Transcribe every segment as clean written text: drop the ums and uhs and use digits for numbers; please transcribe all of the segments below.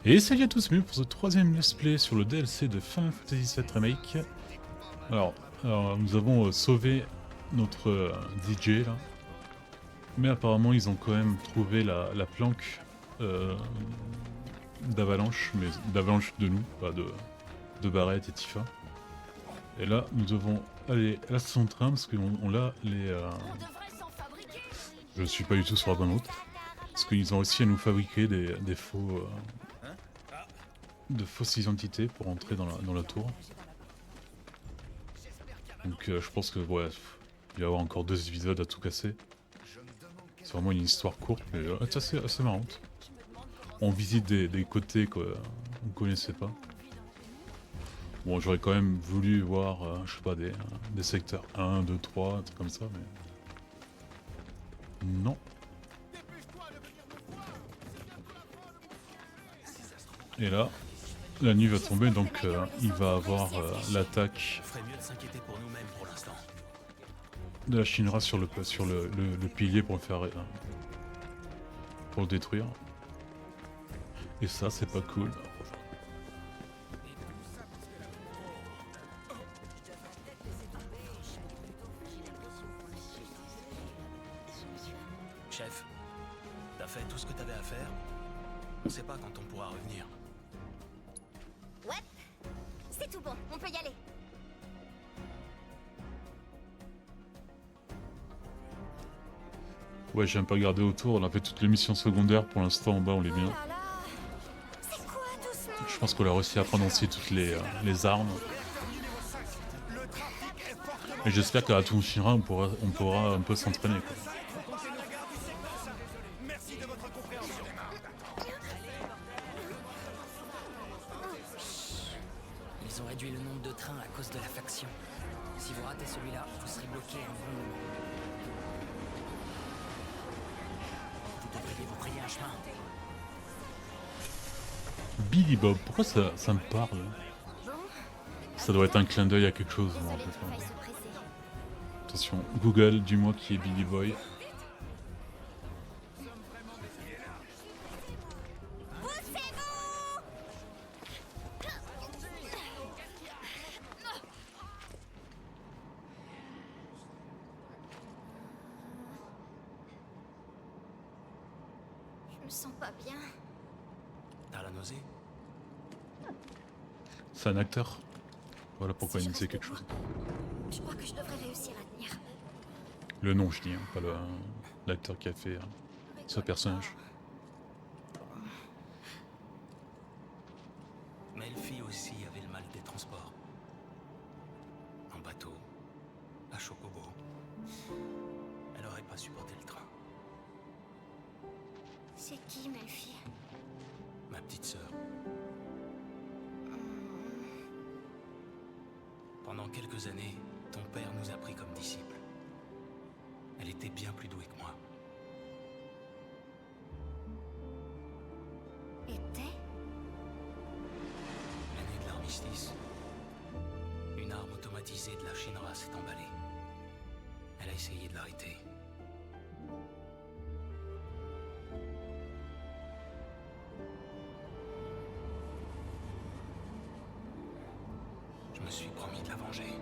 Et salut à tous, bienvenue pour ce troisième let's play sur le DLC de Final Fantasy VII Remake. Alors, nous avons sauvé notre DJ là, mais apparemment ils ont quand même trouvé la planque d'Avalanche, mais d'Avalanche de nous, pas de Barrett et Tifa. Et là, nous devons aller à la station de train parce qu'on a les... Je suis pas du tout sur la bonne route. Parce qu'ils ont réussi à nous fabriquer des faux... de fausses identités pour entrer dans la tour. Donc je pense que ouais, il va y avoir encore 2 épisodes à tout casser. C'est vraiment une histoire courte, mais c'est assez marrante. On visite des côtés qu'on ne connaissait pas. Bon, j'aurais quand même voulu voir, je sais pas, des secteurs 1, 2, 3, un truc comme ça, mais... Non. Et là, la nuit va tomber, donc il va avoir l'attaque de la Shinra sur le pilier pour le faire... pour le détruire. Et ça, c'est pas cool. Chef, t'as fait tout ce que t'avais à faire? On sait pas quand on pourra revenir. Ouais, c'est tout bon, on peut y aller. Ouais, j'ai un peu regardé autour, on a fait toutes les missions secondaires, pour l'instant en bas on les bien. Oh là là. C'est quoi tout ça? Je pense qu'on a réussi à prendre aussi toutes les armes. Et j'espère qu'à la Tour Shinra on pourra un peu s'entraîner quoi. Ils ont réduit le nombre de trains à cause de la faction. Si vous ratez celui-là, vous serez bloqué un bon moment. Vous devriez vous frayer un chemin. Billy Bob, pourquoi ça me parle? Ça doit être un clin d'œil à quelque chose, je me rappelle pas. Attention, Google, dis-moi qui est Billy Boy. Je me sens pas bien. T'as la nausée? C'est un acteur. Voilà pourquoi Si il je me disait reste quelque chose. debout, je crois que je devrais réussir à tenir. Le nom, je dis, hein, pas l'acteur qui a fait ce personnage. Melfi aussi avait le mal des transports. En bateau, à Chocobo. Elle aurait pas supporté le train. C'est qui, Melfi? Ma petite sœur. Pendant quelques années, ton père nous a pris comme disciples. Elle était bien plus douée que moi. Était? L'année de l'armistice, une arme automatisée de la Shinra s'est emballée. Elle a essayé de l'arrêter. Je me suis promis de la venger.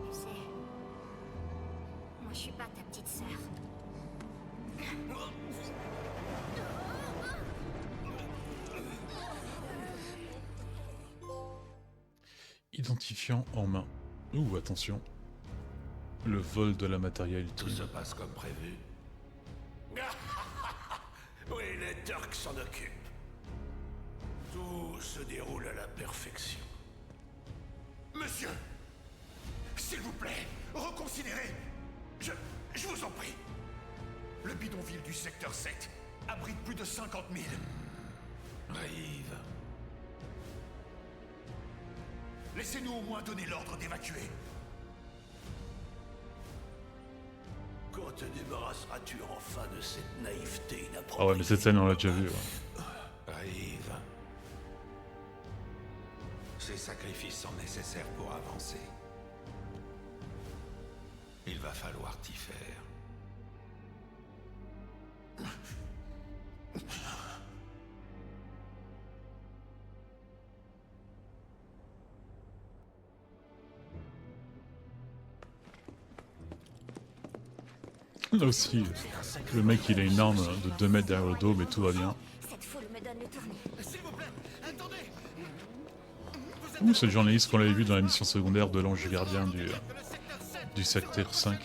Tu sais, moi je suis pas ta petite sœur. Identifiant en main. Ouh, attention. Le vol de la matérialité. Tout se passe comme prévu. Oui, les Turcs s'en occupent. Tout se déroule à la perfection. Monsieur, s'il vous plaît, reconsidérez. Je vous en prie. Le bidonville du secteur 7 abrite plus de 50 000. Rive. Laissez-nous au moins donner l'ordre d'évacuer. Quand te débarrasseras-tu enfin de cette naïveté inappropriée? Ah ouais, mais cette scène on l'a déjà vue. Ouais. Rive. Ces sacrifices sont nécessaires pour avancer. Il va va falloir t'y faire. Là aussi, le mec il a une arme de 2 mètres derrière le dos, mais tout va bien. Cette foule me donne le tournis. S'il vous plaît, attendez. Ouh, c'est le journaliste qu'on avait vu dans la mission secondaire de l'ange gardien du secteur 5.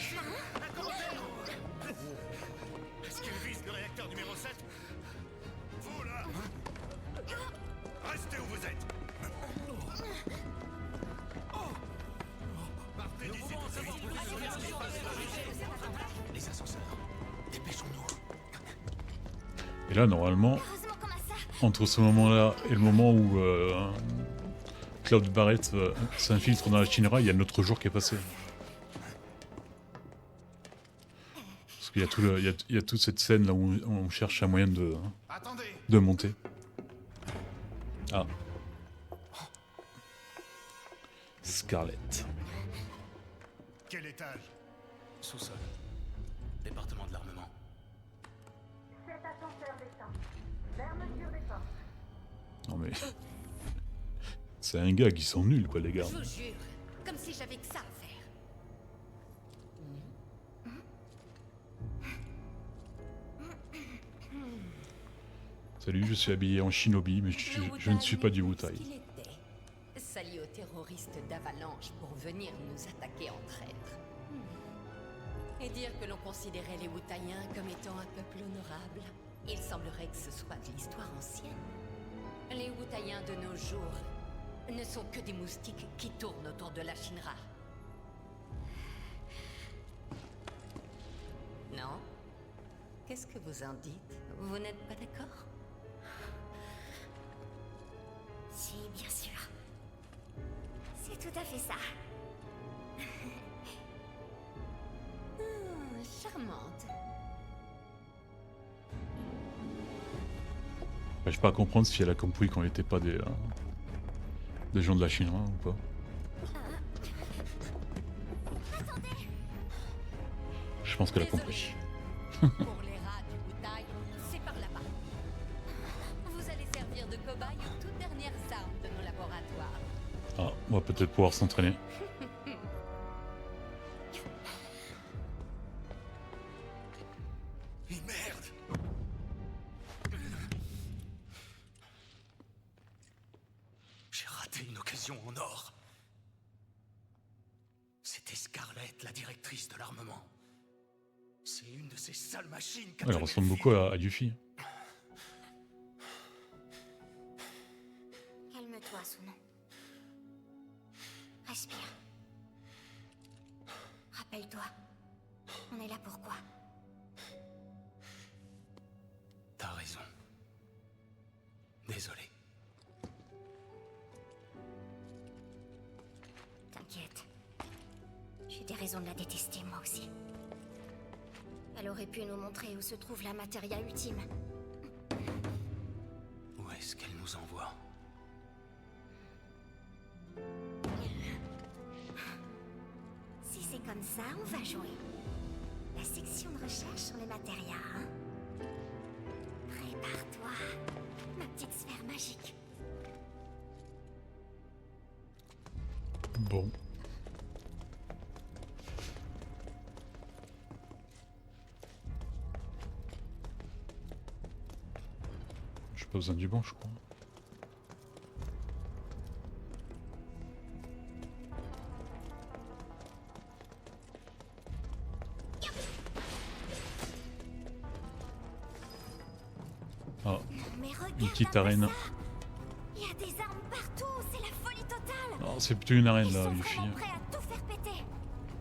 Est-ce qu'il vise le réacteur numéro 7? Vous là, restez où vous êtes. Partez d'ici tout de suite. Les ascenseurs. Dépêchons-nous. Et là, normalement, Heureusement qu'on a ça. entre ce moment-là et le moment où Cloud Barrett s'infiltre dans la Shinra, il y a notre jour qui est passé. Parce qu'il y a, il y a toute cette scène là où on cherche un moyen Attendez. de monter. Ah. Scarlett. Quel étage? Sous-sol. Département de l'armement. Non mais... C'est un gars qui sont nuls quoi les gars. Je vous jure, comme si j'avais que ça à faire. Salut, je suis habillé en shinobi, mais je ne suis pas du Wu-Tai. qu'il était, s'allier aux terroristes d'Avalanche pour venir nous attaquer en traître. Et dire que l'on considérait les Wutaïens comme étant un peuple honorable. Il semblerait que ce soit de l'histoire ancienne. Les Wutaïens de nos jours ne sont que des moustiques qui tournent autour de la Shinra. Non? Qu'est-ce que vous en dites? Vous n'êtes pas d'accord? Si, bien sûr. C'est tout à fait ça. Charmante. J'arrive pas à comprendre si elle a compris qu'on n'était pas des gens de la Shinra ou pas. Je pense qu'elle a compris. Pour les rats du Wutai, c'est par là-bas. Vous allez servir de cobaye aux toutes dernières armes de nos laboratoires. Ah, on va peut-être pouvoir s'entraîner. Merde. J'ai raté une occasion en or. C'était Scarlett, la directrice de l'armement. C'est une de ces sales machines qu'a Elle tué ressemble Melfi. beaucoup à Yuffie. Calme-toi, Suno. Respire. Rappelle-toi, on est là pourquoi? T'as raison. Désolé. T'inquiète. J'ai des raisons de la détester, moi aussi. Elle aurait pu nous montrer où se trouve la matéria ultime. Où est-ce qu'elle nous envoie? Si c'est comme ça, on va jouer. La section de recherche sur les matérias, hein? Prépare-toi, ma petite sphère magique. Bon. J'ai pas besoin du banc, je crois. Ah, Mais regarde une petite la arène. massa. Il y a des armes partout, c'est la folie totale. Non, c'est plutôt une arène Ils là, sont Yuffie. vraiment prêts à tout faire péter.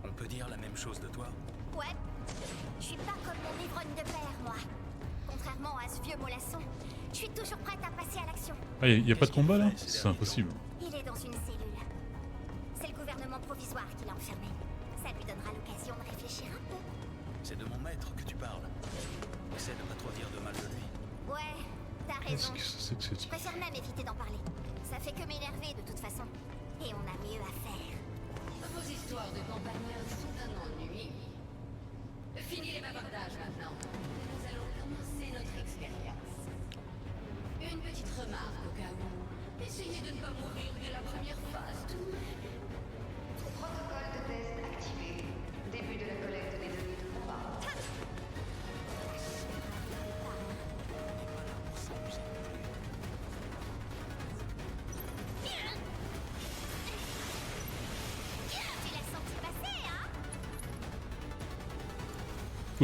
On peut dire la même chose de toi? Ouais, je suis pas comme mon ivrogne de père, moi. Contrairement à ce vieux mollasson, je suis toujours prête à passer à l'action. Ah, y a pas de combat là? C'est impossible. Il est dans une cellule. C'est le gouvernement provisoire qui l'a enfermé. Ça lui donnera l'occasion de réfléchir un peu. C'est de mon maître que tu parles. Essaie de pas trop dire de mal de lui. Ouais, t'as Qu'est-ce raison. que c'est que ce Je truc? préfère même éviter d'en parler. Ça fait que m'énerver de toute façon. Et on a mieux à faire. Vos histoires de campagnards sont un ennui.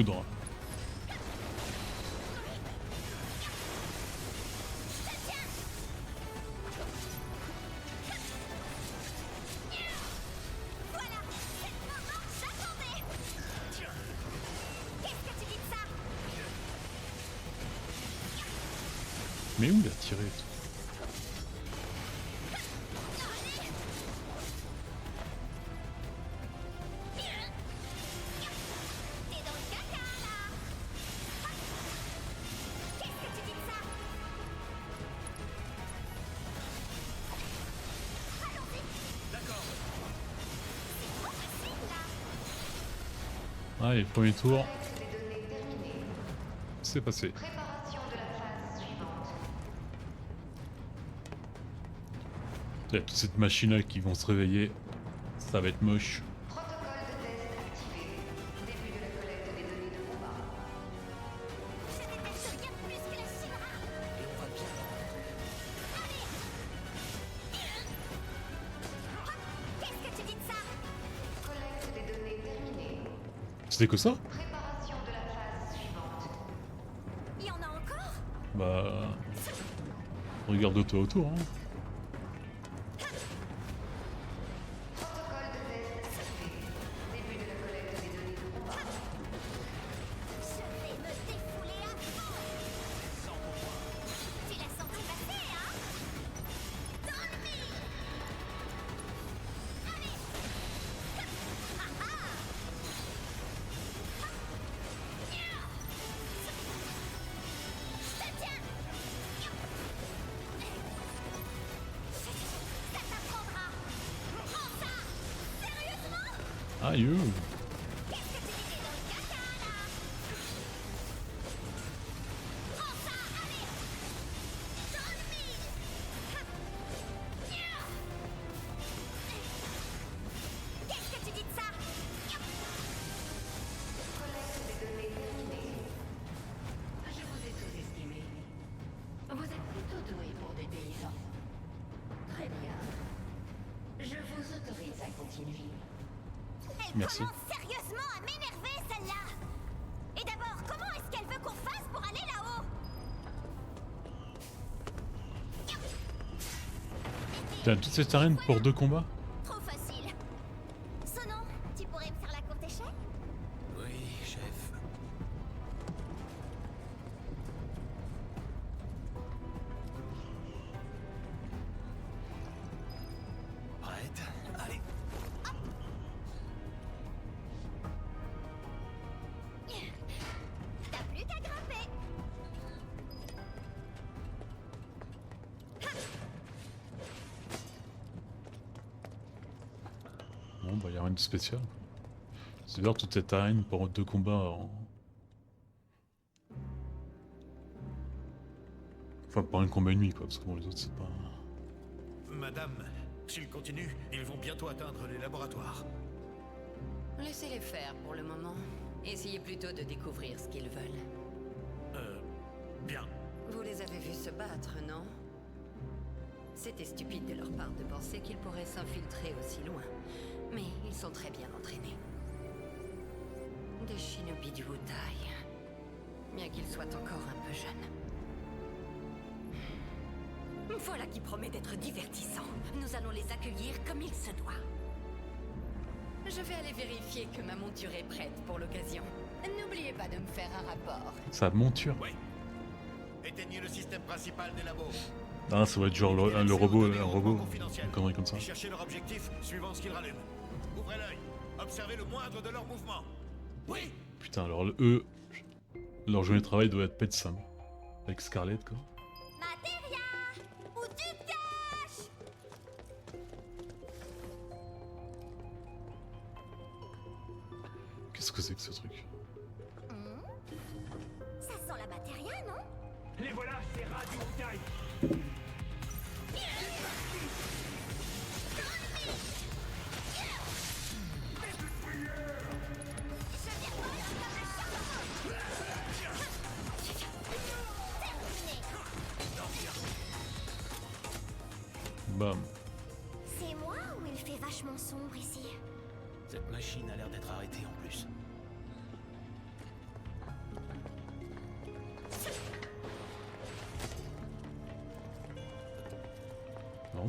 foudre. Mais où il a tiré? Allez, premier tour. C'est passé. Il y a toute cette machine là qui vont se réveiller. Ça va être moche. C'était que ça? Il y en a encore? Bah... Regarde-toi autour, hein. Aïe! Qu'est-ce que tu dis de ça? Je vous ai sous-estimé. Vous êtes plutôt doué pour des paysans. Très bien. Je vous autorise à continuer. Elle Merci. commence sérieusement à m'énerver, celle-là. Et d'abord, comment est-ce qu'elle veut qu'on fasse pour aller là-haut? T'as toute cette arène pour 2 combats? Trop facile. Sonon, tu pourrais me faire la courte échelle? Oui, chef. Prête? Allez. T'as plus qu'à grimper. Bon bah y'a rien de spécial. C'est d'ailleurs toute cette arène pour 2 combats en... Enfin pour un combat et demi quoi, parce que bon les autres c'est pas... Madame, s'ils continuent, ils vont bientôt atteindre les laboratoires. Laissez-les faire pour le moment. Essayez plutôt de découvrir ce qu'ils veulent. Bien. Vous les avez vus se battre, non? C'était stupide de leur part de penser qu'ils pourraient s'infiltrer aussi loin. Mais ils sont très bien entraînés. Des shinobi du Wutai. Bien qu'ils soient encore un peu jeunes. Voilà qui promet d'être divertissant. Nous allons les accueillir comme il se doit. Je vais aller vérifier que ma monture est prête pour l'occasion. N'oubliez pas de me faire un rapport. Sa monture. Oui. Éteignez le système principal des labos. Ah ça va être genre le robot, un robot, une connerie comme ça. Et cherchez leur objectif suivant ce qu'ils rallument. Ouvrez l'œil. Observez le moindre de leurs mouvements. Oui. Putain alors eux, leur journée de travail doit être pète sam. Avec Scarlett quoi. Materia, où tu te caches? Qu'est-ce que c'est que ce truc? Ça sent la Materia, non? Les voilà, ces rats du Wutai. Bam. C'est moi ou il fait vachement sombre ici? Cette machine a l'air d'être arrêtée en plus.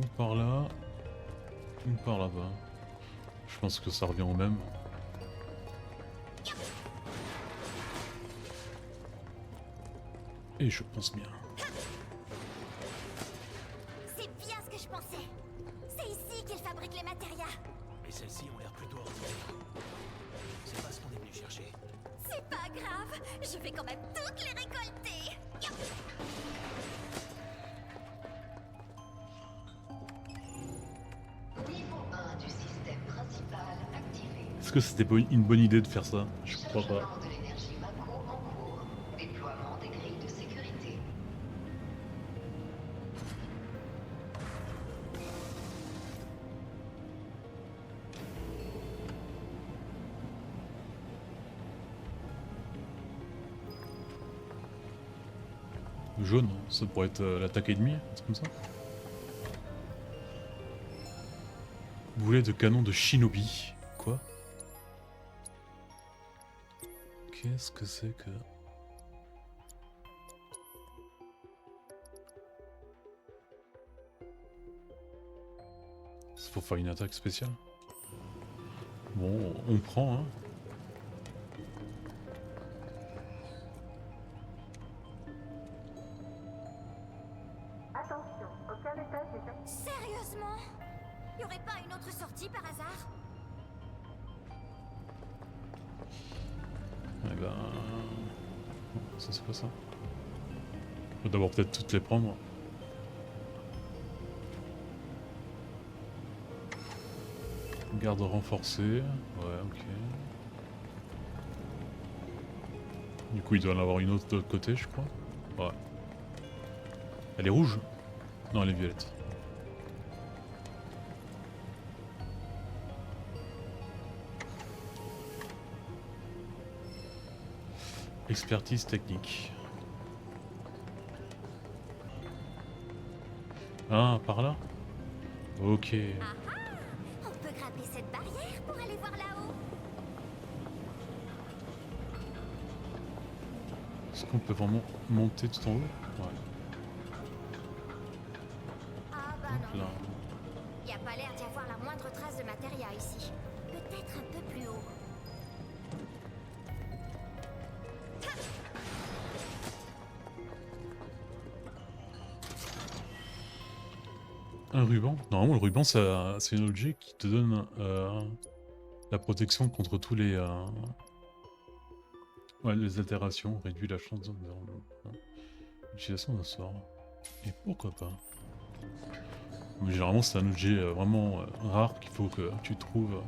ou par là, ou par là-bas. Je pense que ça revient au même. Et je pense bien. C'est bien ce que je pensais. C'est ici qu'ils fabriquent les matérias. Mais celles-ci ont l'air plutôt ordinaires. C'est pas ce qu'on est venu chercher. C'est pas grave, je vais quand même toutes les récolter. Niveau 1 du système principal activé. Est-ce que c'était pas une bonne idée de faire ça? Je crois pas. Chargement de l'énergie macro en cours. Déploiement des grilles de sécurité. Le jaune, ça pourrait être l'attaque ennemie, un truc comme ça. Boulet de canon de Shinobi. Quoi? Qu'est-ce que c'est que... C'est pour faire une attaque spéciale? Bon, on prend, hein. Attention, aucun étage n'est Sérieusement? Y aurait pas une autre sortie par hasard? Eh ben... Ça c'est quoi ça? Faut d'abord peut-être toutes les prendre. Garde renforcée. Ouais, ok. Du coup il doit en avoir une autre de l'autre côté je crois. Ouais. Elle est rouge? Non elle est violette. Expertise technique. Ah, par là? Ok. Ah ah! On peut grimper cette barrière pour aller voir là-haut. Est-ce qu'on peut vraiment monter tout en haut? Ouais. Ah bah Hop non. là. Y a pas l'air d'y avoir la moindre trace de matériel ici. Peut-être un peu plus haut. Un ruban? Normalement le ruban c'est un objet qui te donne la protection contre tous les... Ouais, les altérations, réduit la chance d'utilisation d'un sort. Et pourquoi pas? Mais généralement c'est un objet vraiment rare qu'il faut que tu trouves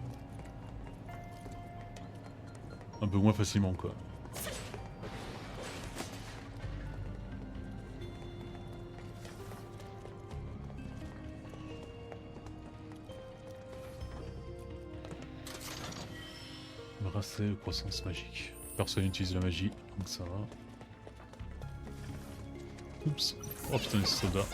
un peu moins facilement quoi. Bracelet de croissance magique. Personne n'utilise la magie, donc ça va. Oups. Oh putain, les soldats.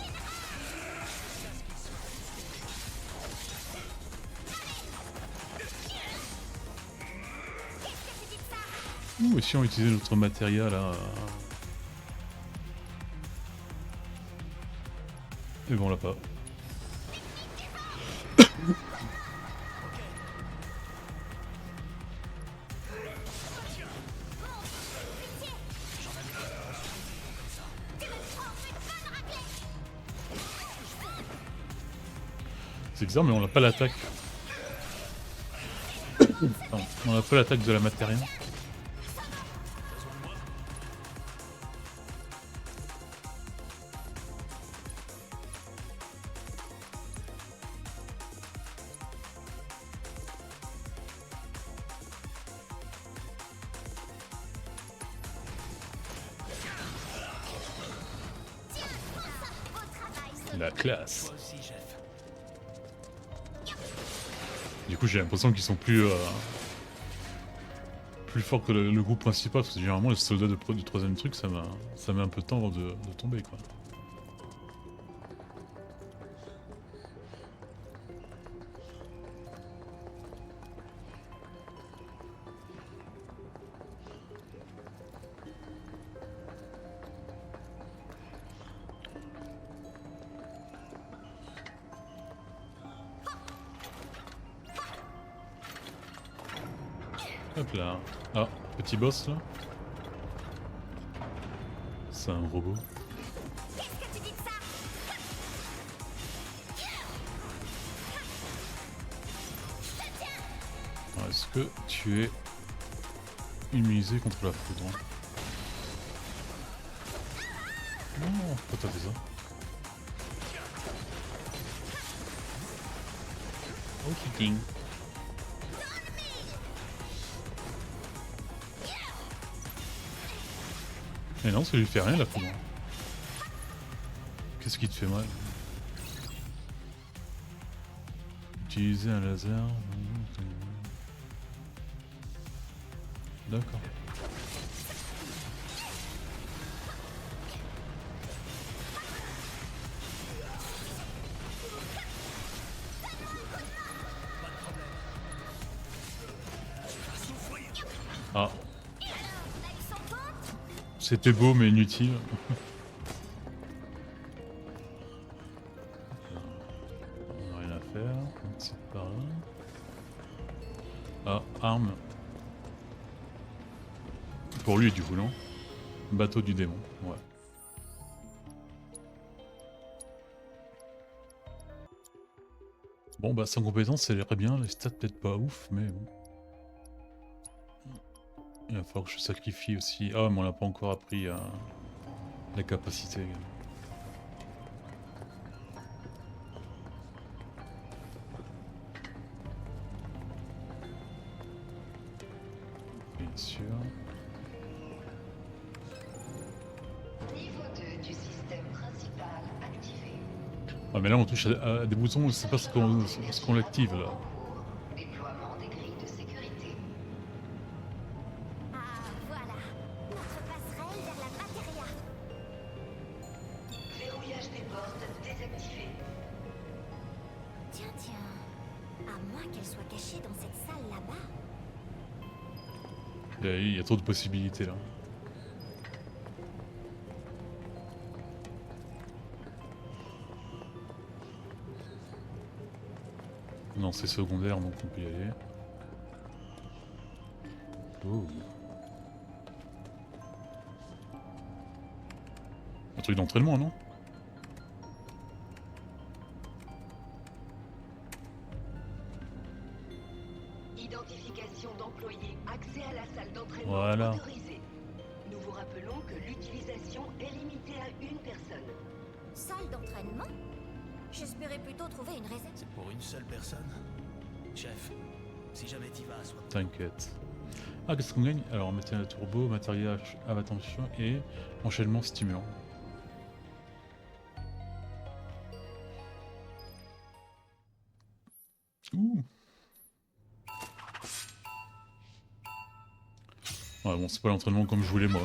Ouh, et si on utilisait notre matériel là... Et bon, on l'a pas. C'est bizarre, mais on n'a pas l'attaque. Enfin, on n'a pas l'attaque de la matériel. La classe. Toi aussi, chef. Du coup, j'ai l'impression qu'ils sont plus forts que le groupe principal, parce que généralement les soldats du troisième truc, ça met un peu de temps avant de tomber quoi. Hop là. Ah, petit boss là. C'est un robot. Qu'est-ce que tu dis de ça? Alors, est-ce que tu es immunisé contre la foudre? Non, pourquoi t'as fait ça? Oh, kicking. Mais non, ça lui fait rien la foudre. Qu'est-ce qui te fait mal? Utiliser un laser. D'accord. Ah. C'était beau mais inutile. On n'a rien à faire. C'est par là. Ah, arme. Pour lui du coup, non? Bateau du démon, ouais. Bon bah sans compétence ça irait bien, les stats peut-être pas ouf, mais bon. Il va falloir que je sacrifie aussi. Ah mais on l'a pas encore appris à la capacité. Bien sûr. Niveau 2 du système principal activé. Ah mais là on touche à des boutons, je sais pas ce qu'on l'active là. Déploiement des grilles de sécurité. Ah, voilà. Notre passerelle vers la matéria. Verrouillage des portes désactivé. Tiens, tiens. À moins qu'elle soit cachée dans cette salle là-bas. Il y a trop de possibilités là. Non, c'est secondaire donc on peut y aller. Oh. Un truc d'entraînement, non? Identification d'employés. Accès à la salle d'entraînement Voilà. autorisée. Nous vous rappelons que l'utilisation est limitée à une personne. Salle d'entraînement? J'espérais plutôt trouver une réserve. C'est pour une seule personne? Chef, si jamais t'y vas, sois... T'inquiète. Ah, qu'est-ce qu'on gagne? Alors, matériel turbo, matériel à attention et enchaînement stimulant. Ouh. Ouais, bon, c'est pas l'entraînement comme je voulais, moi.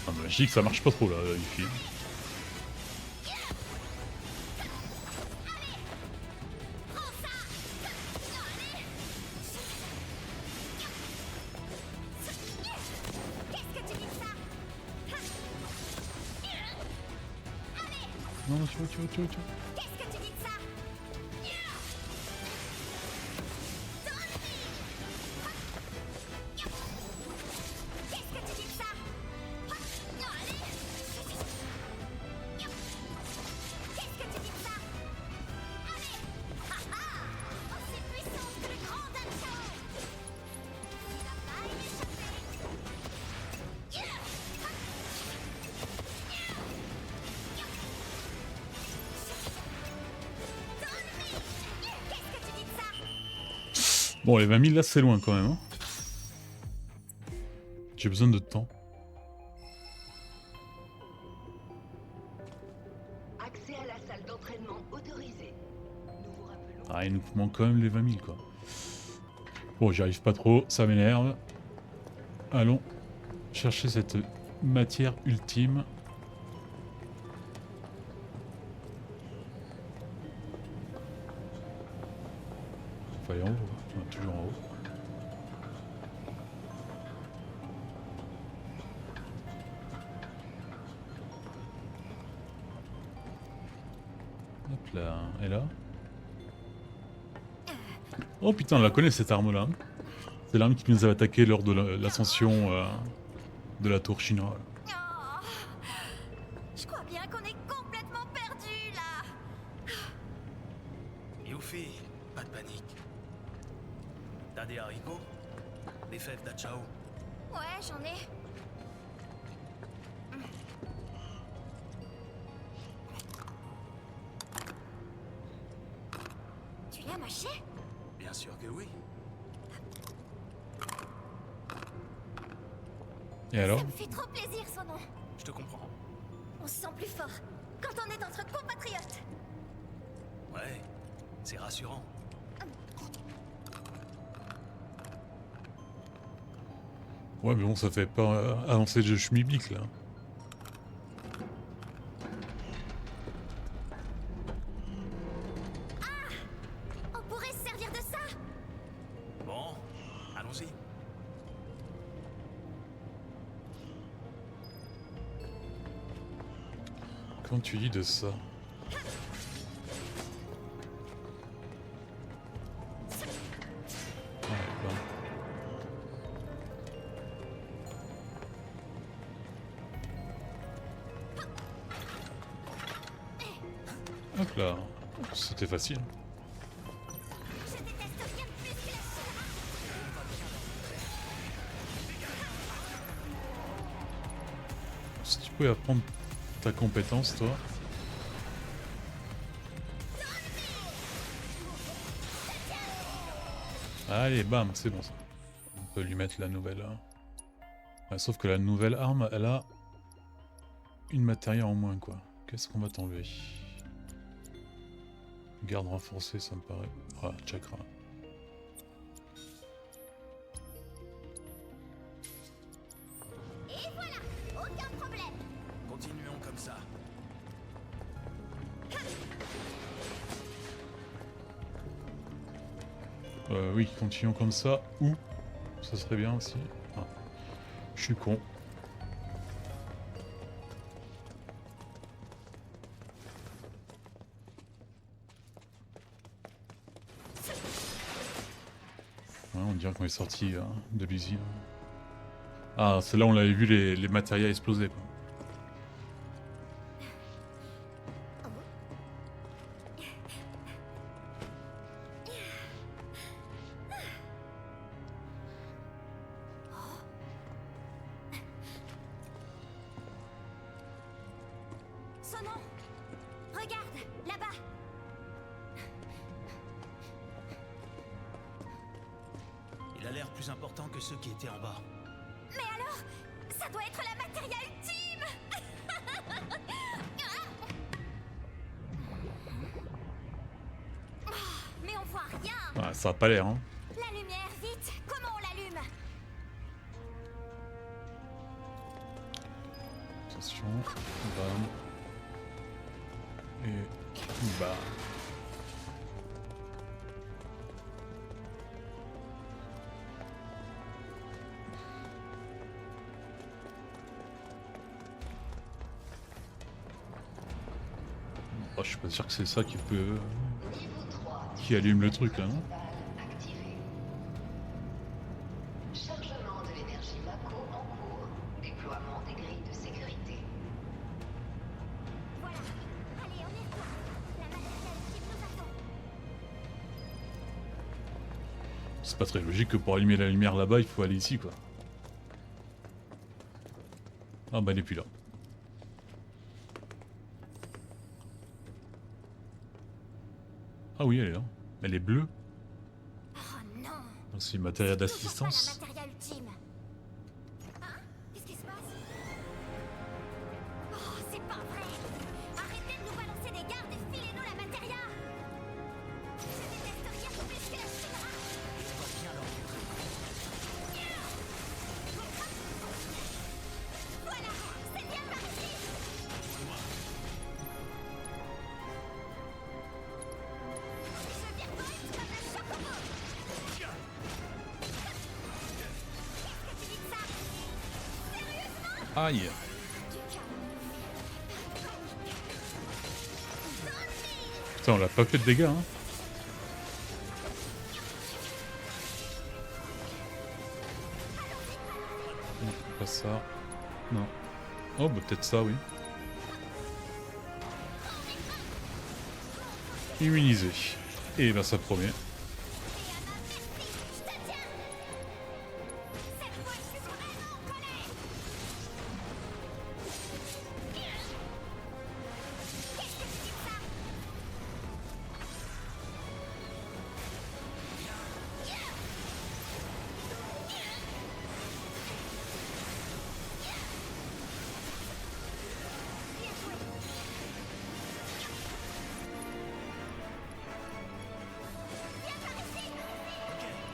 Ah, bah, je dis que ça marche pas trop là, les filles. Non, non, tu vois. Qu'est-ce que tu dis de ça? Qu'est-ce que tu dis de ça? Qu'est-ce que tu dis de ça? Allez! Ha ha! Aussi puissante que le grand Dancho! Il va pas y échapper! Qu'est-ce que tu dis de ça? Bon, les 20 000 là, c'est loin quand même. Hein. J'ai besoin de temps. Accès à la salle d'entraînement autorisée. Nous vous rappelons. Ah, il nous manque quand même les 20 000 quoi. Bon, j'y arrive pas trop, ça m'énerve. Allons chercher cette matière ultime. Faut aller en haut, hein. Toujours en haut. Hop là, et là. Oh putain, on la connaît cette arme là. C'est l'arme qui nous avait attaqué lors de l'ascension de la tour chinoise. Oh, je crois bien qu'on est complètement perdu là. Yuffie, pas de panique. T'as des haricots? Des fèves d'achao? Ouais, j'en ai. Tu l'as mâché? Bien sûr que oui. Et alors? Ça me fait trop plaisir, son nom. Je te comprends. On se sent plus fort quand on est entre compatriotes. Ouais, c'est rassurant. Ouais, mais bon, ça fait pas avancer le jeu schmilblick là. On pourrait se servir de ça. Bon, allons-y. Quand tu dis de ça? Ah, bah. Hop là, c'était facile. Je déteste rien de plus que la Si tu pouvais apprendre ta compétence, toi. Allez, bam, c'est bon ça. On peut lui mettre la nouvelle. Ouais, sauf que la nouvelle arme, elle a une matérielle en moins, quoi. Qu'est-ce qu'on va t'enlever? Garde renforcée, ça me paraît. Ah, chakra. Et voilà, aucun problème. Continuons comme ça. Oui, continuons comme ça. Ou, ça serait bien aussi. Ah, je suis con. Ouais, on dirait qu'on est sorti de l'usine. Ah, c'est là où on avait vu les matériels exploser, quoi. Son nom. Regarde, là-bas. Il a l'air plus important que ceux qui étaient en bas. Mais alors, ça doit être la matéria ultime. Mais on voit rien. Ah, ça a pas l'air, hein. La lumière, vite. Comment on l'allume? Attention. Bam. Et bam. Oh, je suis pas sûr que c'est ça qui peut... Niveau 3. qui allume le truc, là, non? Activé. Chargement de l'énergie Mako en cours. Déploiement des grilles de sécurité. Voilà. Allez, on y retourne. La matéria ultime nous attend. C'est pas très logique que pour allumer la lumière là-bas, il faut aller ici, quoi. Ah bah elle est plus là. Ah oui, elle est là. Elle est bleue. Oh non. C'est une matériel Toujours pas d'assistance. la matéria ultime. Hein? Aïe. Putain, on l'a pas fait de dégâts, hein. Non, pas ça. Non. Oh, bah peut-être ça, oui. Immunisé. Et ben ça promet.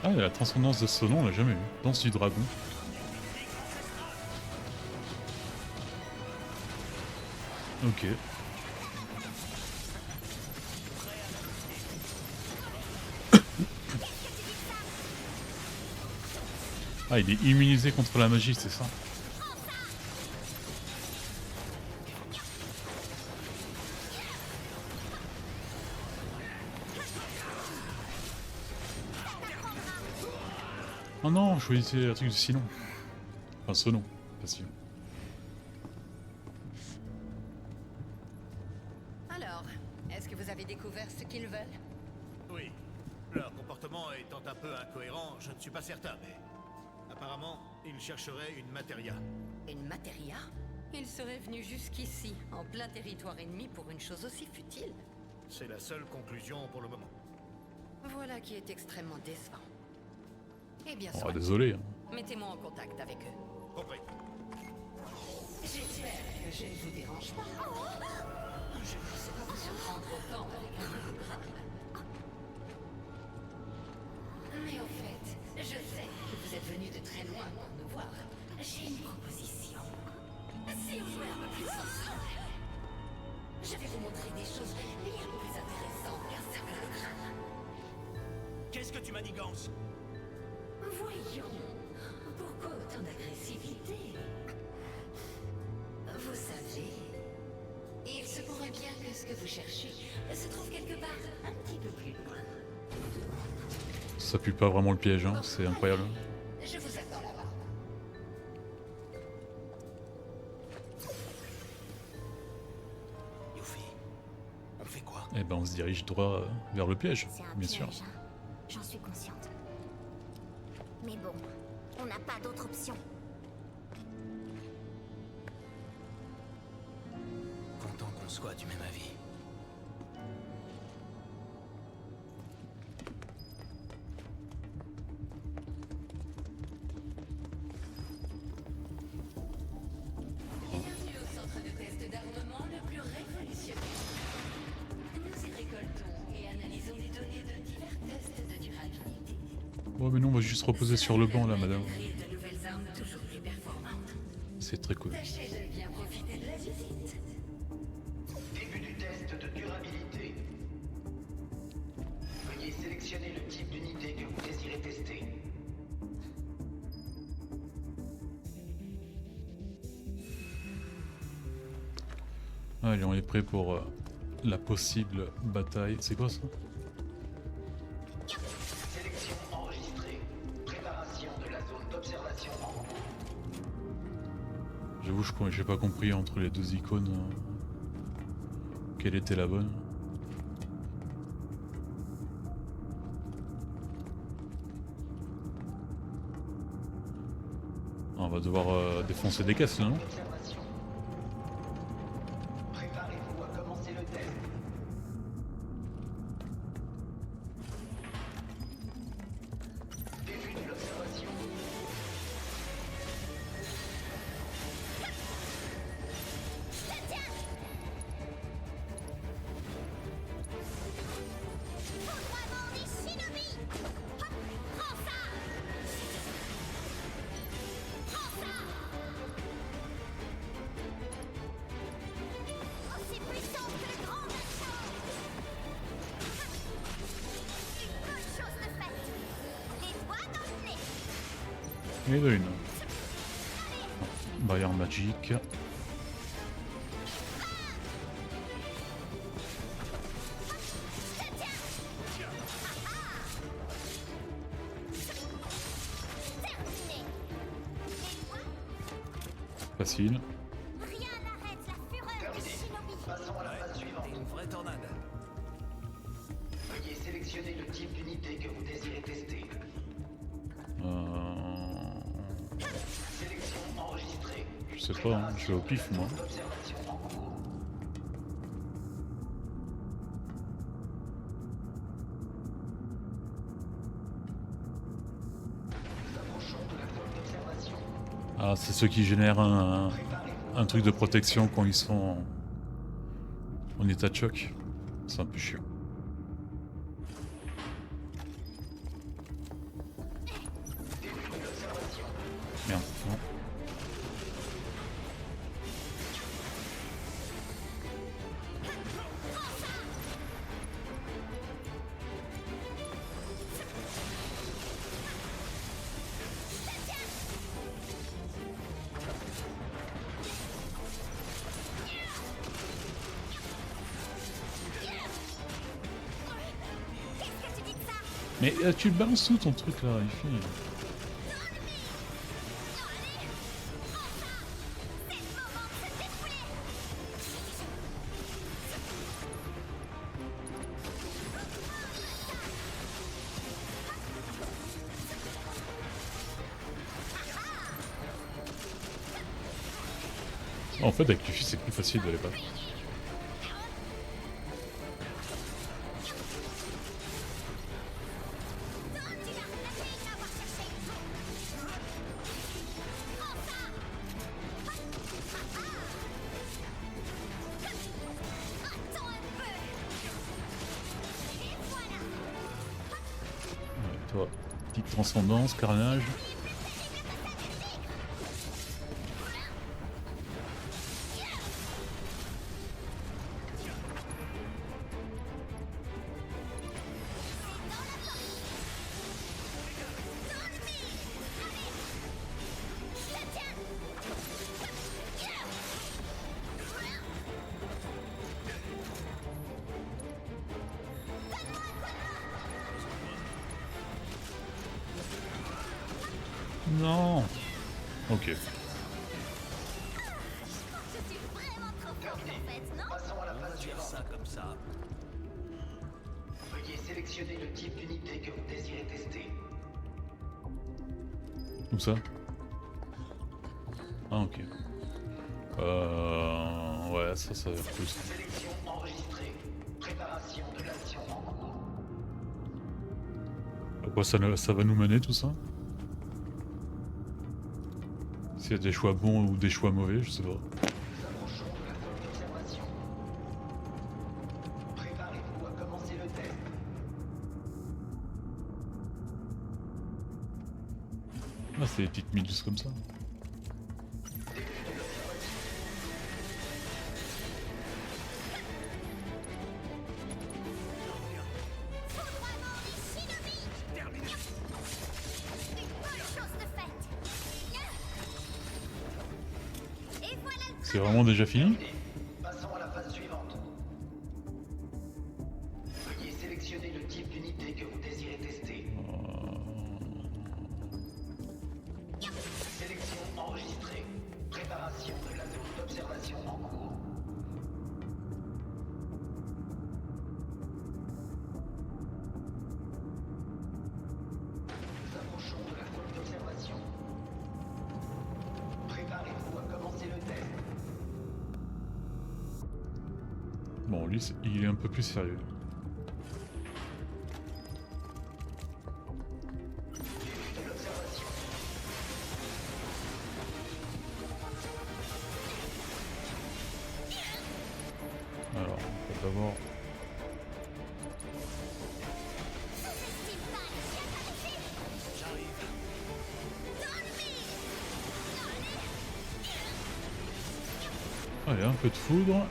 Ah, la transcendance de ce nom, on l'a jamais eu. Danse du dragon. Ok. Ah, il est immunisé contre la magie, c'est ça? Oh non, je choisissais le truc du sinon. Enfin, ce nom, pas sinon. Alors, est-ce que vous avez découvert ce qu'ils veulent? Oui. Leur comportement étant un peu incohérent, je ne suis pas certain, mais... Apparemment, ils chercheraient une materia. Une materia? Ils seraient venus jusqu'ici, en plein territoire ennemi, pour une chose aussi futile. C'est la seule conclusion pour le moment. Voilà qui est extrêmement décevant. Eh bien, Oh, soit. désolé. Hein. Mettez-moi en contact avec eux. Compris. J'espère que je ne vous dérange pas. Je ne sais pas vous surprendre autant avec un hologramme. Mais au fait, je sais que vous êtes venus de très loin pour nous voir. J'ai une proposition. Si on jouait un peu plus ensemble, je vais vous montrer des choses bien plus intéressantes qu'un simple hologramme. Qu'est-ce que tu manigances? Voyons, pourquoi autant d'agressivité? Vous savez, il se pourrait bien que ce que vous cherchez se trouve quelque part un petit peu plus loin. Ça pue pas vraiment le piège, hein. C'est incroyable. Je vous attends là-bas. Yuffie, on fait quoi? Eh ben on se dirige droit vers le piège, C'est un bien sûr. piège, hein. J'en suis consciente. Mais bon, on n'a pas d'autre option. Content qu'on soit du même avis. Bienvenue au centre de test d'armement le plus révolutionnaire. Nous y récoltons et analysons des données de divers tests de durabilité. Oh mais non, on va juste reposer sur le banc là, madame. Créer de nouvelles armes toujours plus performantes. C'est très cool. Tâchez de bien profiter de la visite. Début du test de durabilité. Veuillez sélectionner le type d'unité que vous désirez tester. Allez, on est prêt pour la possible bataille. C'est quoi ça? Sélection enregistrée. Préparation de la zone d'observation en cours. J'avoue, j'ai pas compris entre les deux icônes quelle était la bonne. On va devoir défoncer des caisses là, non? Observation. Préparez-vous à commencer le test. Début de l'observation. Foudroiement des shinobi! Hop! Prends ça! Prends ça! Aussi puissante que le grand Dachau! Une bonne chose de faite! Les doigts dans le nez! Et de une. Allez! Barrière magique. Facile. Rien n'arrête la fureur des shinobi. Passons à la phase suivante. Une vraie tornade. Veuillez sélectionner le type d'unité que vous désirez tester. Sélection enregistrée. Je sais pas, hein, je vais au pif moi. Observation en cours. Nous approchons de la zone d'observation. Ah, c'est ceux qui génèrent un truc de protection quand ils sont en état de choc. C'est un peu chiant. Merde, non. Qu'est-ce que tu dis de ça? Mais tu le balances où ton truc là, il fait. C'est le moment de se défouler. En fait, avec Luffy, c'est plus facile de les battre. Tu l'as relâché, l'avoir cherché. Prends ça. Attends un peu. Et voilà. Ouais, toi, petite transcendance, carnage. Non. Ok. Je suis vraiment trop forte en fait, non? Passons à la On va phase dire suivante. ça comme ça. Veuillez sélectionner le type d'unité que vous désirez tester. Où ça? Ah ok. Ouais, ça va être plus. Sélection enregistrée. Préparation de l'action en cours. À quoi ça va nous mener tout ça? S'il y a des choix bons ou des choix mauvais, je sais pas. Nous approchons de la zone d'observation. Préparez-vous à commencer le test. Ah, c'est des petites milices comme ça. Foudroiement des shinobi. Terminé. Une bonne chose de faite. Et voilà le C'est vraiment déjà fini? Passons à la phase suivante. Veuillez sélectionner le type d'unité que vous désirez tester. Sélection enregistrée. Préparation de la zone d'observation en cours. Nous approchons de la zone d'observation. Préparez-vous à commencer le test. Bon, lui, il est un peu plus sérieux. De l'observation. Alors, on va d'abord. sous-estime pas les chiens d'arrêter. J'arrive. Allez, un peu de foudre.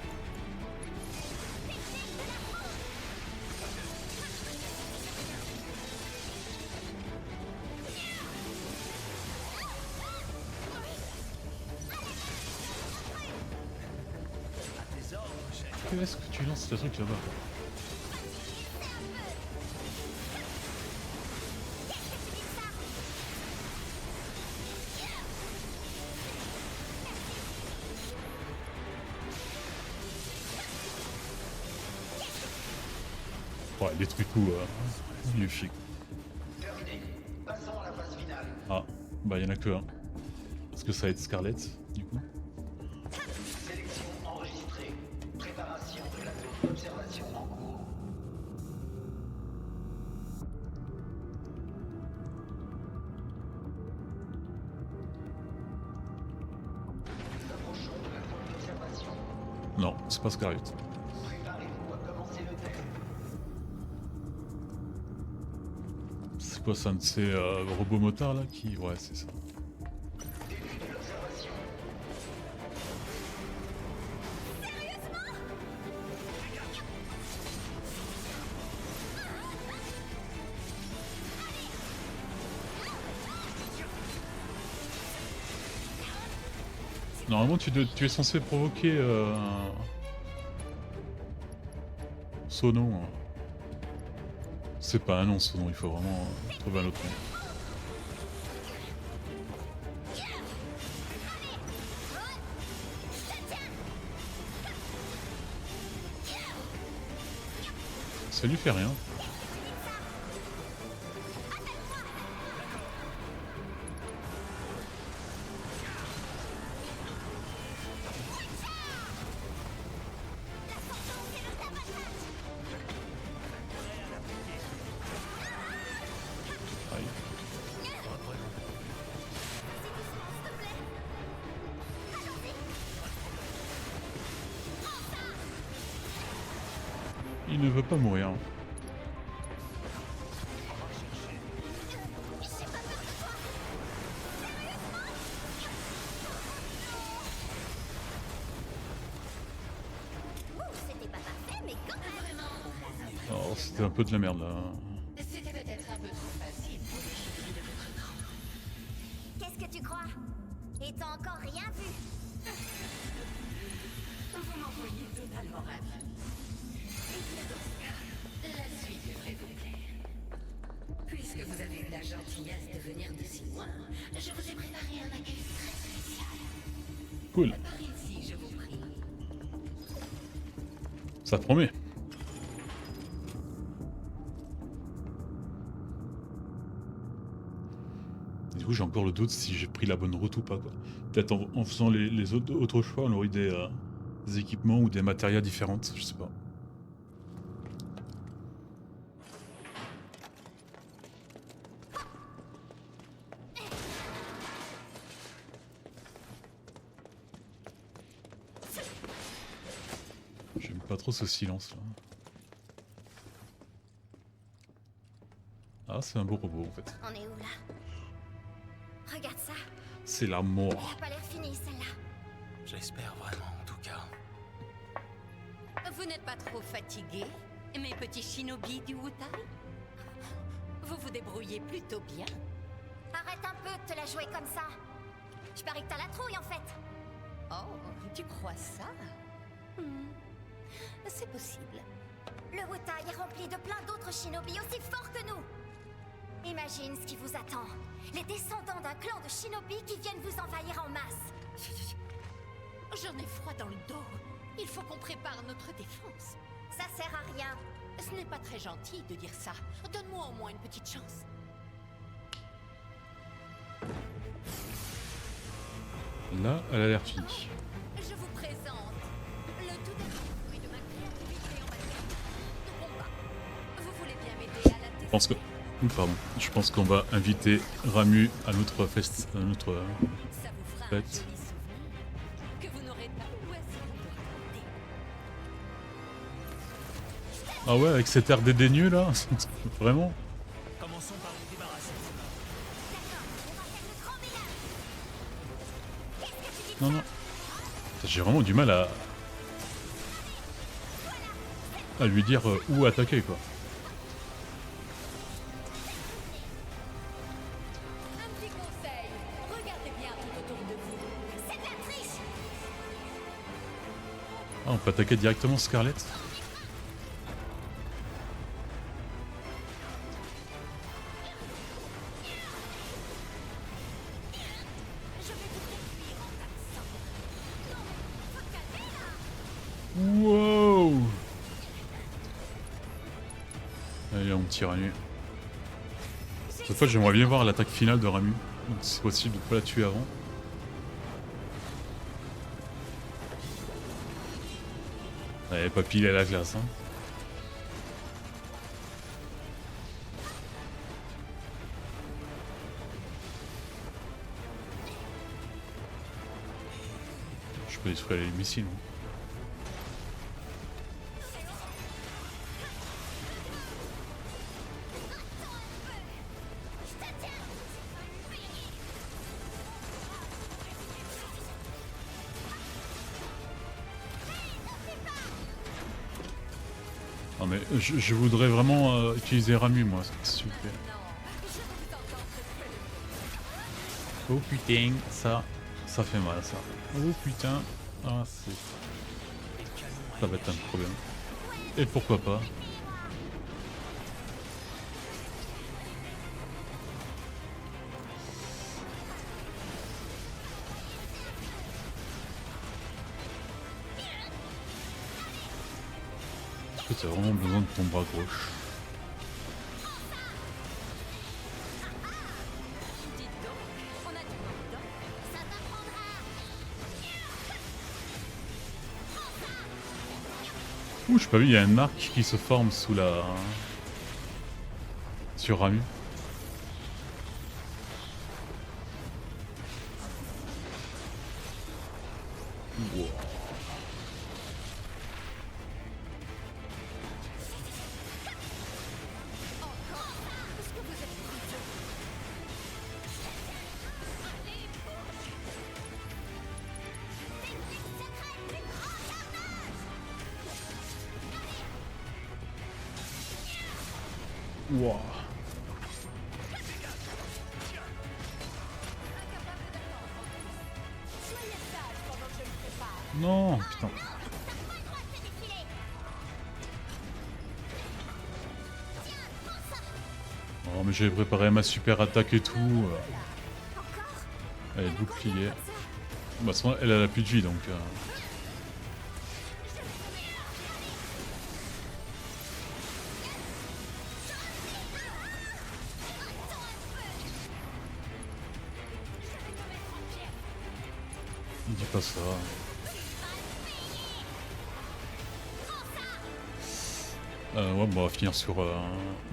Qu'est-ce que tu lances ce truc là-bas? Ouais, il détruit tout, il est chic. Terminé. Passons à la phase finale. Ah, bah y'en a que un. Est-ce que ça va être Scarlet, du coup? Sélection enregistrée. Préparation de la zone d'observation en cours. Nous approchons de la zone d'observation. Non, c'est pas Scarlet. Préparez-vous à commencer le test. C'est quoi, c'est un de ces robots motards là qui... Ouais, c'est ça. Début de l'observation. Normalement, tu es censé provoquer Sonon. Hein. C'est pas un nom, Sonon, il faut vraiment trouver un autre nom. Ça lui fait rien. Aïe. Il ne veut pas mourir. C'était pas parfait, mais quand même. Oh, c'était un peu de la merde là. C'était peut-être un peu trop facile pour les chevaliers de votre camp. Qu'est-ce que tu crois? Et t'as encore rien vu? Vous m'envoyez totalement ravi. Et bien dans ce cas, la suite devrait vous plaire. Puisque vous avez eu la gentillesse de venir de si loin, je vous ai préparé un accueil très spécial. Cool. Par ici, je vous prie. Ça promet. Du coup, j'ai encore le doute si j'ai pris la bonne route ou pas, quoi. Peut-être en faisant les autres choix, on aurait eu des équipements ou des matérias différentes, je sais pas. J'aime pas trop ce silence là. Ah, c'est un beau robot en fait. On est où là? Regarde ça. C'est la Elle mort. a pas l'air finie celle-là. J'espère vraiment, en tout cas. Vous n'êtes pas trop fatigués, mes petits shinobi du Wutai? Vous vous débrouillez plutôt bien. Arrête un peu de te la jouer comme ça. Je parie que t'as la trouille en fait. Oh, tu crois ça? C'est possible. Le Wutai est rempli de plein d'autres shinobi aussi forts que nous. Imagine ce qui vous attend. Les descendants d'un clan de shinobi qui viennent vous envahir en masse. J'en ai froid dans le dos. Il faut qu'on prépare notre défense. Ça sert à rien. Ce n'est pas très gentil de dire ça. Donne-moi au moins une petite chance. Là, elle a l'air finie. Je vous présente le tout dernier fruit de ma créativité en matière de combat. Vous voulez bien m'aider à la Je pense que... Pardon. Je pense qu'on va inviter Ramu à notre fest... à notre... Ça vous fera un Faites. joli souvenir que vous n'aurez pas loisir de raconter. Ah ouais, avec cet air dédaigneux là. Vraiment. Commençons par les débarrasser. Non, non. J'ai vraiment du mal à lui dire où attaquer quoi. Un petit conseil, regardez bien tout autour de vous. C'est de la triche. Ah, on peut attaquer directement Scarlet. Wow! Allez, on tire à nu. Cette fois, j'aimerais bien voir l'attaque finale de Ramu. Si c'est possible de ne pas la tuer avant. Allez, papy, il est à la glace. Hein. Je peux détruire les missiles. Hein. Non mais je voudrais vraiment utiliser Ramu moi, c'est super. Oh putain, ça fait mal ça. Oh putain, ah c'est... Ça va être un problème. Et pourquoi pas. T'as vraiment besoin de ton bras gauche. Ouh, j'ai pas vu, il y a un arc qui se forme sous la... sur Ramu. Wow. Wow. Non, putain. Oh mais j'avais préparé ma super attaque et tout. Elle est bouclier. Bah, elle a plus de vie donc... Dis pas ça. Ouais, bon, on va finir sur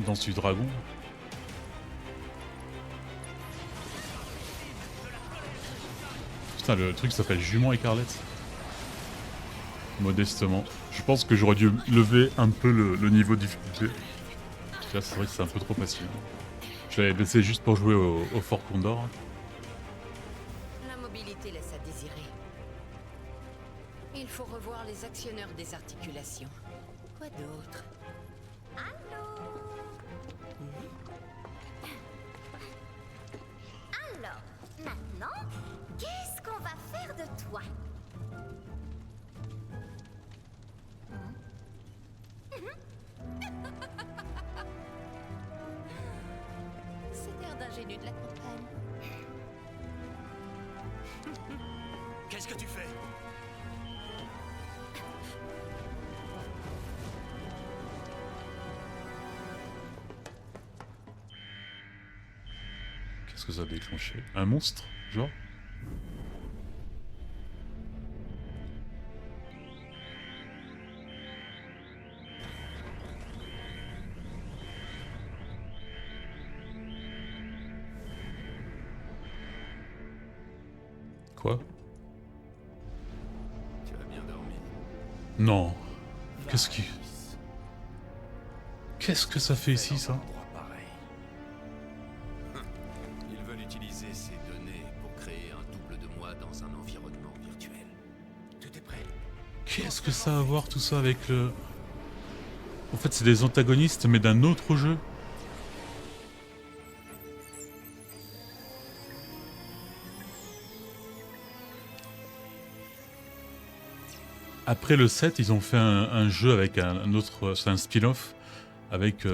Danse du Dragon. Putain, le truc s'appelle Jument Écarlate. Modestement. Je pense que j'aurais dû lever un peu le niveau de difficulté. Là, c'est vrai que c'est un peu trop facile. Je l'avais baissé juste pour jouer au Fort Condor. La mobilité laisse à désirer. Il faut revoir les actionneurs des articulations. Quoi d'autre? Allô? Alors, maintenant, qu'est-ce qu'on va faire de toi? C'est l'air d'ingénu de la campagne. Qu'est-ce que tu fais? Qu'est-ce que ça a déclenché? Un monstre, genre? Quoi? Tu as bien dormi. Non. Qu'est-ce qui... Qu'est-ce que ça fait ici, ça? Ils veulent utiliser ces données pour créer un double de moi dans un environnement virtuel. Tout est prêt. Qu'est-ce que ça a à voir tout ça avec le... En fait, c'est des antagonistes, mais d'un autre jeu. Après le 7, ils ont fait un jeu avec un autre... C'est un spin-off avec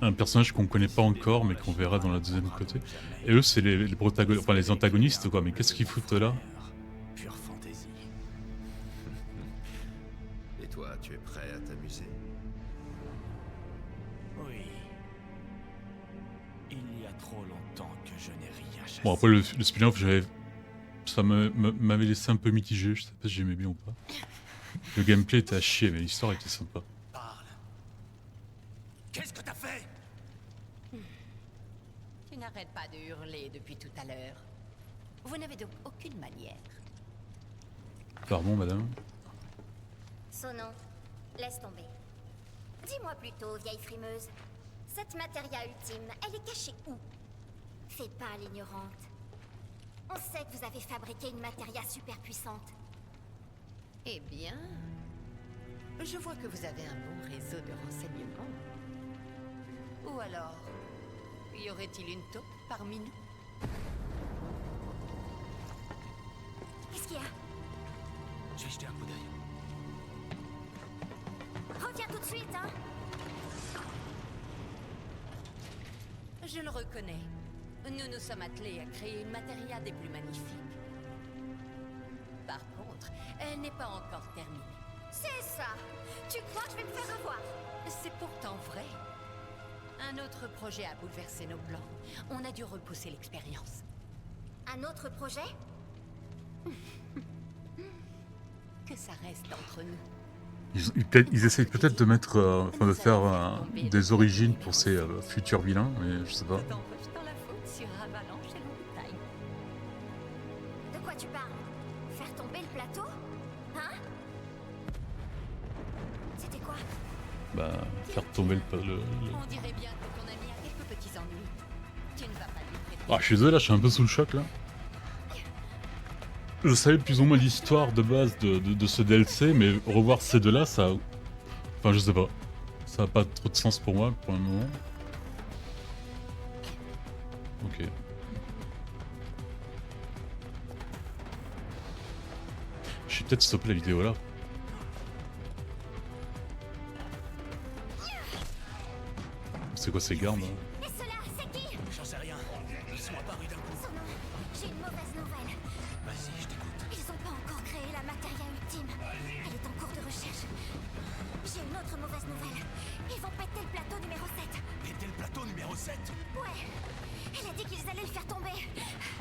un personnage qu'on connaît pas encore, mais qu'on verra dans la deuxième côté. Et eux, c'est les protagonistes, enfin les antagonistes, quoi. Mais qu'est-ce qu'ils foutent là? Pure fantaisie. Et toi, tu es prêt à t'amuser? Oui. Il y a trop longtemps que je n'ai rien chassé. Bon, après le spin-off, ça m'avait laissé un peu mitigé, je sais pas si j'aimais bien ou pas. Le gameplay était à chier, mais l'histoire était sympa. Parle. Qu'est-ce que t'as fait? Tu n'arrêtes pas de hurler depuis tout à l'heure. Vous n'avez donc aucune manière. Pardon, madame. Sonon, laisse tomber. Dis-moi plutôt, vieille frimeuse, cette matéria ultime, elle est cachée où? Fais pas l'ignorante. On sait que vous avez fabriqué une matéria super puissante. Eh bien, je vois que vous avez un bon réseau de renseignements. Ou alors, y aurait-il une taupe parmi nous? Qu'est-ce qu'il y a? J'ai jeté un coup d'œil. Reviens tout de suite, hein? Je le reconnais. Nous nous sommes attelés à créer une matéria des plus magnifiques. Par contre, elle n'est pas encore terminée. C'est ça. Tu crois que je vais me faire avoir? C'est pourtant vrai. Un autre projet a bouleversé nos plans. On a dû repousser l'expérience. Un autre projet? Que ça reste entre nous. Ils essayent peut-être de mettre, enfin de faire des origines pour ces futurs vilains, mais je sais pas. Tout en rejetant la faute sur Avalanche et l'Outaï. De quoi tu parles? Faire tomber le plateau? Hein? C'était quoi? Bah, faire tomber le... On dirait bien que ton ami a quelques petits ennuis. Tu ne vas pas lui prêter. Ah, je suis désolé, là, je suis un peu sous le choc, là. Je savais plus ou moins l'histoire de base de ce DLC, mais revoir ces deux-là, ça... Enfin, je sais pas. Ça a pas trop de sens pour moi, pour le moment. Ok. Je vais peut-être stopper la vidéo là. C'est quoi ces gardes, hein? Et cela, c'est qui? J'en sais rien. Ils sont apparus d'un coup. Sonon, j'ai une mauvaise nouvelle. Vas-y, je t'écoute. Ils ont pas encore créé la matéria ultime. Elle est en cours de recherche. J'ai une autre mauvaise nouvelle. Ils vont péter le plateau numéro 7. Péter le plateau numéro 7. Ouais. Elle a dit qu'ils allaient le faire tomber.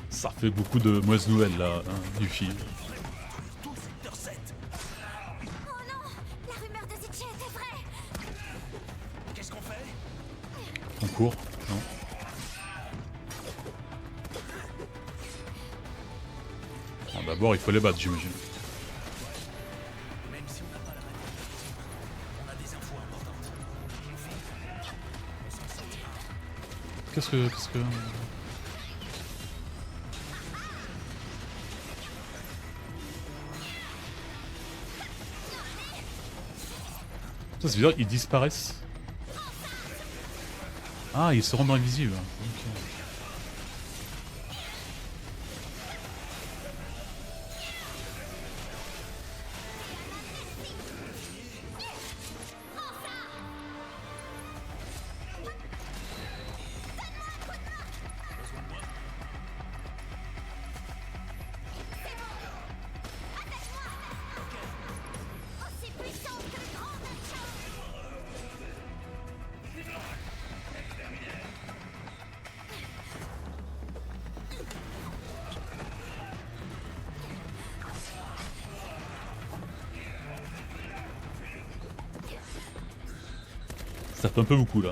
Ça fait beaucoup de mauvaises nouvelles là, hein, du film. Tout le secteur 7. Oh non! La rumeur de Zitché était vraie. Qu'est-ce qu'on fait? On court, non? Bon, d'abord, il faut les battre, j'imagine. Même si on n'a pas la réponse, on a des infos importantes. On s'en sortira. Qu'est-ce que... Ça, c'est bizarre, ils disparaissent. Ah, ils se rendent invisibles. Ok. Aussi puissante que le grand Dachau. Ça fait un peu beaucoup là.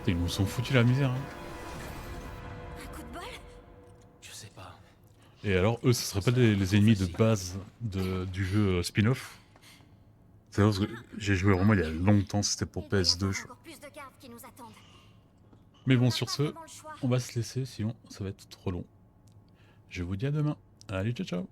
Ils nous sont foutus la misère. Hein. Et alors, eux, ce seraient pas les ennemis de base du jeu spin-off? C'est vrai parce que j'ai joué vraiment il y a longtemps, c'était pour Il peut y PS2. avoir encore plus de gardes qui nous attendent. Mais bon, On n'a sur pas ce, vraiment le choix. on va se laisser, sinon ça va être trop long. Je vous dis à demain. Allez, ciao ciao!